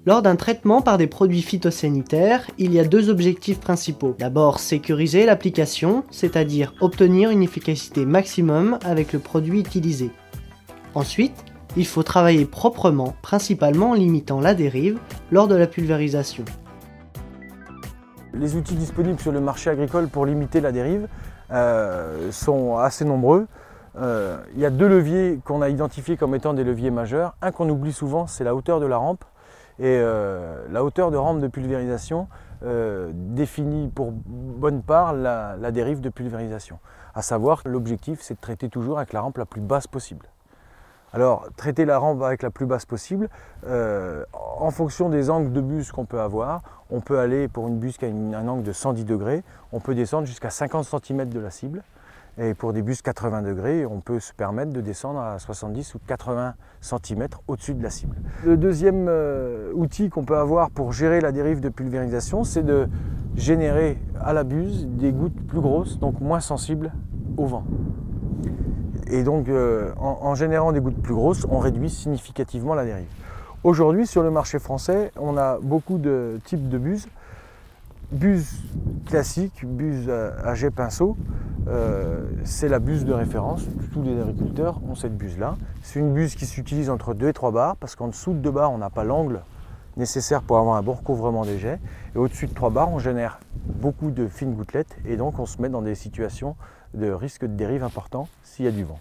Lors d'un traitement par des produits phytosanitaires, il y a deux objectifs principaux. D'abord, sécuriser l'application, c'est-à-dire obtenir une efficacité maximum avec le produit utilisé. Ensuite, il faut travailler proprement, principalement en limitant la dérive lors de la pulvérisation. Les outils disponibles sur le marché agricole pour limiter la dérive sont assez nombreux. Il y a deux leviers qu'on a identifiés comme étant des leviers majeurs. Un qu'on oublie souvent, c'est la hauteur de la rampe. Et la hauteur de rampe de pulvérisation définit pour bonne part la dérive de pulvérisation. À savoir que l'objectif, c'est de traiter toujours avec la rampe la plus basse possible. Alors, traiter la rampe avec la plus basse possible, en fonction des angles de buse qu'on peut avoir, on peut aller pour une buse qui a un angle de 110 degrés, on peut descendre jusqu'à 50 cm de la cible. Et pour des buses 80 degrés, on peut se permettre de descendre à 70 ou 80 cm au-dessus de la cible. Le deuxième outil qu'on peut avoir pour gérer la dérive de pulvérisation, c'est de générer à la buse des gouttes plus grosses, donc moins sensibles au vent. Et donc en générant des gouttes plus grosses, on réduit significativement la dérive. Aujourd'hui, sur le marché français, on a beaucoup de types de buses. Buse classique, buse à jet pinceau, c'est la buse de référence. Tous les agriculteurs ont cette buse-là. C'est une buse qui s'utilise entre 2 et 3 bars parce qu'en dessous de 2 bars, on n'a pas l'angle nécessaire pour avoir un bon recouvrement des jets. Et au-dessus de 3 bars, on génère beaucoup de fines gouttelettes et donc on se met dans des situations de risque de dérive important s'il y a du vent.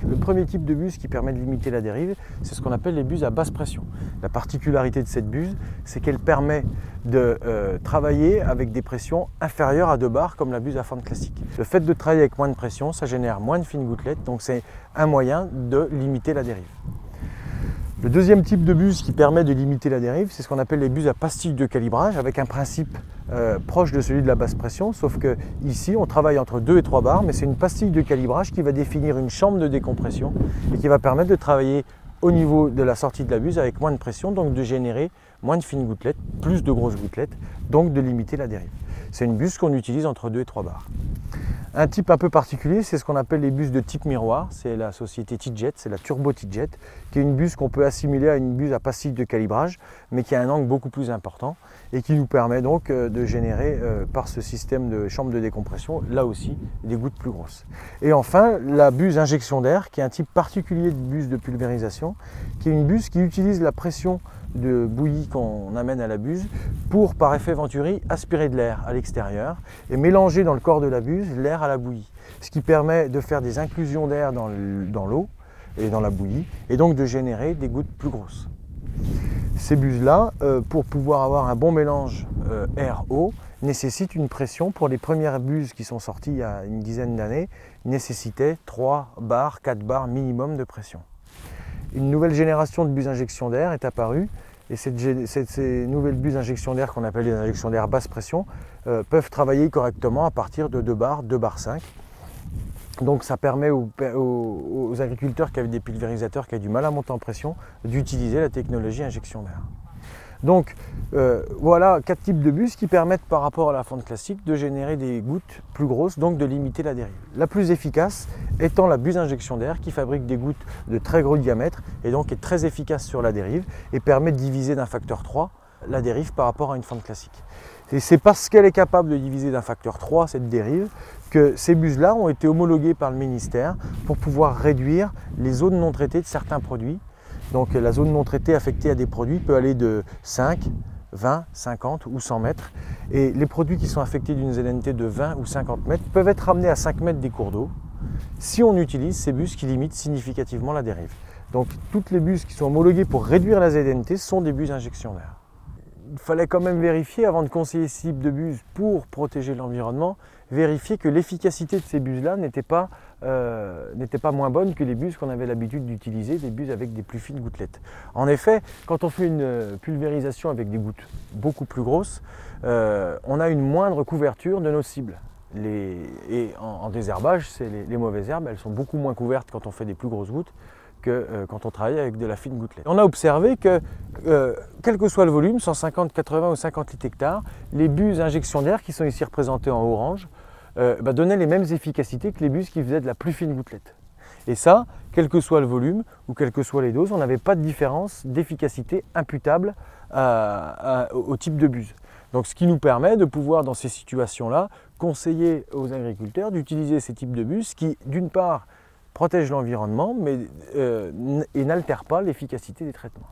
Le premier type de buse qui permet de limiter la dérive, c'est ce qu'on appelle les buses à basse pression. La particularité de cette buse, c'est qu'elle permet de travailler avec des pressions inférieures à 2 bars comme la buse à fente classique. Le fait de travailler avec moins de pression, ça génère moins de fines gouttelettes, donc c'est un moyen de limiter la dérive. Le deuxième type de buse qui permet de limiter la dérive, c'est ce qu'on appelle les buses à pastille de calibrage, avec un principe proche de celui de la basse pression, sauf que ici on travaille entre 2 et 3 bars, mais c'est une pastille de calibrage qui va définir une chambre de décompression et qui va permettre de travailler au niveau de la sortie de la buse avec moins de pression, donc de générer moins de fines gouttelettes, plus de grosses gouttelettes, donc de limiter la dérive. C'est une buse qu'on utilise entre 2 et 3 bars. Un type un peu particulier, c'est ce qu'on appelle les buses de type miroir, c'est la société T-Jet, c'est la Turbo T-Jet, qui est une buse qu'on peut assimiler à une buse à pastille de calibrage, mais qui a un angle beaucoup plus important et qui nous permet donc de générer par ce système de chambre de décompression, là aussi, des gouttes plus grosses. Et enfin, la buse injection d'air, qui est un type particulier de buse de pulvérisation, qui est une buse qui utilise la pression de bouillie qu'on amène à la buse pour, par effet Venturi, aspirer de l'air à l'extérieur et mélanger dans le corps de la buse l'air à la bouillie. Ce qui permet de faire des inclusions d'air dans l'eau et dans la bouillie et donc de générer des gouttes plus grosses. Ces buses-là, pour pouvoir avoir un bon mélange air-eau, nécessitent une pression. Pour les premières buses qui sont sorties il y a une dizaine d'années, nécessitaient 3 bars, 4 bars minimum de pression. Une nouvelle génération de buses injection d'air est apparue et ces nouvelles buses injection d'air qu'on appelle les injections d'air basse pression peuvent travailler correctement à partir de 2 bars, 2 bars 5. Donc ça permet aux agriculteurs qui avaient des pulvérisateurs qui avaient du mal à monter en pression d'utiliser la technologie injection d'air. Donc voilà 4 types de buses qui permettent par rapport à la fente classique de générer des gouttes plus grosses, donc de limiter la dérive. La plus efficace étant la buse injection d'air qui fabrique des gouttes de très gros diamètre et donc est très efficace sur la dérive et permet de diviser d'un facteur 3 la dérive par rapport à une fente classique. Et c'est parce qu'elle est capable de diviser d'un facteur 3 cette dérive que ces buses-là ont été homologuées par le ministère pour pouvoir réduire les zones non traitées de certains produits. Donc la zone non traitée affectée à des produits peut aller de 5, 20, 50 ou 100 mètres. Et les produits qui sont affectés d'une ZNT de 20 ou 50 mètres peuvent être ramenés à 5 mètres des cours d'eau si on utilise ces buses qui limitent significativement la dérive. Donc toutes les buses qui sont homologuées pour réduire la ZNT sont des buses injection d'air. Il fallait quand même vérifier, avant de conseiller ce type de buse pour protéger l'environnement, vérifier que l'efficacité de ces buses-là n'était pas moins bonne que les buses qu'on avait l'habitude d'utiliser, des buses avec des plus fines gouttelettes. En effet, quand on fait une pulvérisation avec des gouttes beaucoup plus grosses, on a une moindre couverture de nos cibles. Et en désherbage, les mauvaises herbes, elles sont beaucoup moins couvertes quand on fait des plus grosses gouttes que quand on travaille avec de la fine gouttelette. On a observé que, quel que soit le volume, 150, 80 ou 50 litres hectares, les buses injection d'air qui sont ici représentées en orange donnaient les mêmes efficacités que les buses qui faisaient de la plus fine gouttelette. Et ça, quel que soit le volume ou quelles que soient les doses, on n'avait pas de différence d'efficacité imputable au type de buse. Donc ce qui nous permet de pouvoir, dans ces situations-là, conseiller aux agriculteurs d'utiliser ces types de bus qui, d'une part, protègent l'environnement et n'altèrent pas l'efficacité des traitements.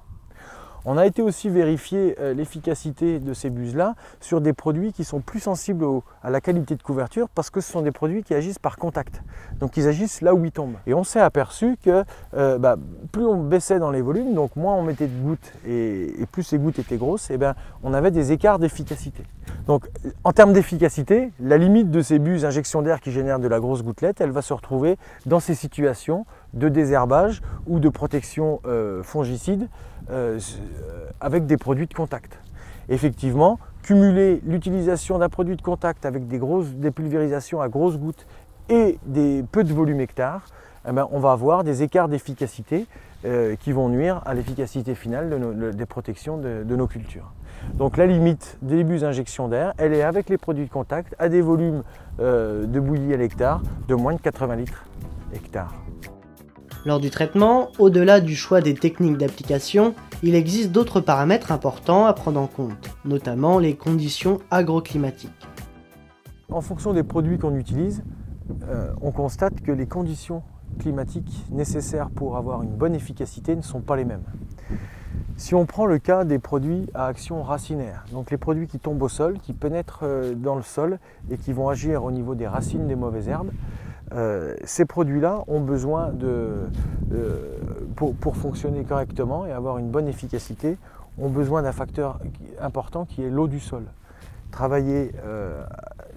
On a été aussi vérifier l'efficacité de ces buses-là sur des produits qui sont plus sensibles à la qualité de couverture parce que ce sont des produits qui agissent par contact. Donc ils agissent là où ils tombent. Et on s'est aperçu que plus on baissait dans les volumes, donc moins on mettait de gouttes et plus ces gouttes étaient grosses, et on avait des écarts d'efficacité. Donc en termes d'efficacité, la limite de ces buses injection d'air qui génèrent de la grosse gouttelette, elle va se retrouver dans ces situations de désherbage ou de protection fongicide avec des produits de contact. Effectivement, cumuler l'utilisation d'un produit de contact avec des pulvérisations à grosses gouttes et des peu de volume hectare, on va avoir des écarts d'efficacité qui vont nuire à l'efficacité finale des protections de nos cultures. Donc la limite des buses injection d'air, elle est avec les produits de contact à des volumes de bouillie à l'hectare de moins de 80 litres hectare. Lors du traitement, au-delà du choix des techniques d'application, il existe d'autres paramètres importants à prendre en compte, notamment les conditions agroclimatiques. En fonction des produits qu'on utilise, on constate que les conditions climatiques nécessaires pour avoir une bonne efficacité ne sont pas les mêmes. Si on prend le cas des produits à action racinaire, donc les produits qui tombent au sol, qui pénètrent dans le sol et qui vont agir au niveau des racines des mauvaises herbes, ces produits-là ont besoin pour fonctionner correctement et avoir une bonne efficacité, ont besoin d'un facteur important qui est l'eau du sol. Travailler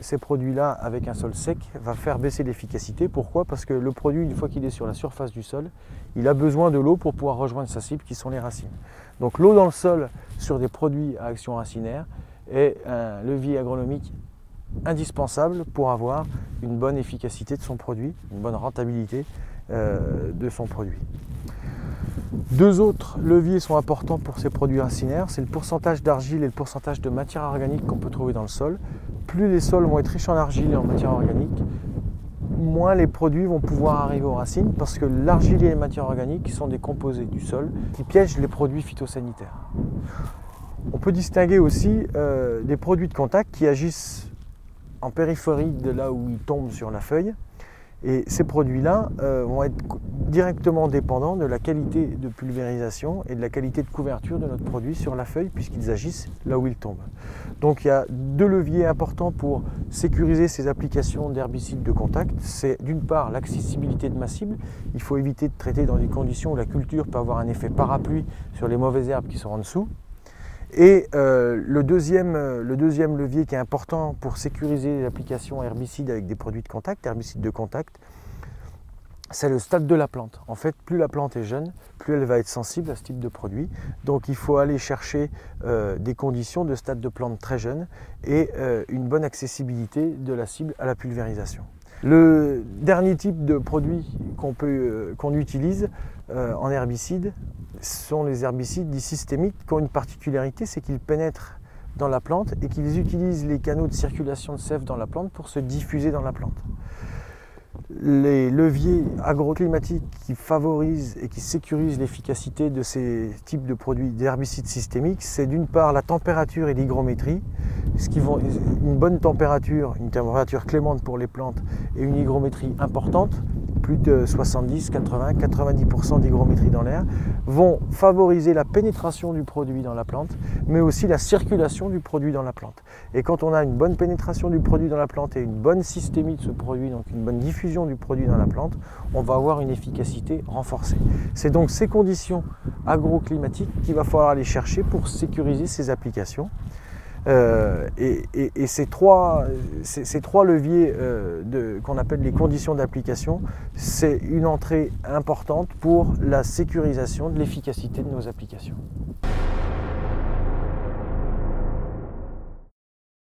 ces produits-là avec un sol sec va faire baisser l'efficacité. Pourquoi? Parce que le produit, une fois qu'il est sur la surface du sol, il a besoin de l'eau pour pouvoir rejoindre sa cible qui sont les racines. Donc l'eau dans le sol sur des produits à action racinaire est un levier agronomique indispensable pour avoir une bonne efficacité de son produit, une bonne rentabilité de son produit. Deux autres leviers sont importants pour ces produits racinaires, c'est le pourcentage d'argile et le pourcentage de matière organique qu'on peut trouver dans le sol. Plus les sols vont être riches en argile et en matière organique, moins les produits vont pouvoir arriver aux racines parce que l'argile et les matières organiques sont des composés du sol qui piègent les produits phytosanitaires. On peut distinguer aussi des produits de contact qui agissent en périphérie de là où ils tombent sur la feuille. Et ces produits-là vont être directement dépendants de la qualité de pulvérisation et de la qualité de couverture de notre produit sur la feuille puisqu'ils agissent là où ils tombent. Donc il y a deux leviers importants pour sécuriser ces applications d'herbicides de contact. C'est d'une part l'accessibilité de ma cible. Il faut éviter de traiter dans des conditions où la culture peut avoir un effet parapluie sur les mauvaises herbes qui sont en dessous. Et le deuxième levier qui est important pour sécuriser l'application herbicide avec des produits de contact, herbicides de contact, c'est le stade de la plante. En fait, plus la plante est jeune, plus elle va être sensible à ce type de produit. Donc il faut aller chercher des conditions de stade de plante très jeune et une bonne accessibilité de la cible à la pulvérisation. Le dernier type de produit qu'on utilise en herbicide sont les herbicides dits systémiques qui ont une particularité, c'est qu'ils pénètrent dans la plante et qu'ils utilisent les canaux de circulation de sève dans la plante pour se diffuser dans la plante. Les leviers agroclimatiques qui favorisent et qui sécurisent l'efficacité de ces types de produits d'herbicides systémiques, c'est d'une part la température et l'hygrométrie, une bonne température, une température clémente pour les plantes et une hygrométrie importante, plus de 70, 80, 90% d'hygrométrie dans l'air, vont favoriser la pénétration du produit dans la plante, mais aussi la circulation du produit dans la plante. Et quand on a une bonne pénétration du produit dans la plante et une bonne systémie de ce produit, donc une bonne diffusion du produit dans la plante, on va avoir une efficacité renforcée. C'est donc ces conditions agroclimatiques qu'il va falloir aller chercher pour sécuriser ces applications. Et ces trois leviers qu'on appelle les conditions d'application, c'est une entrée importante pour la sécurisation de l'efficacité de nos applications.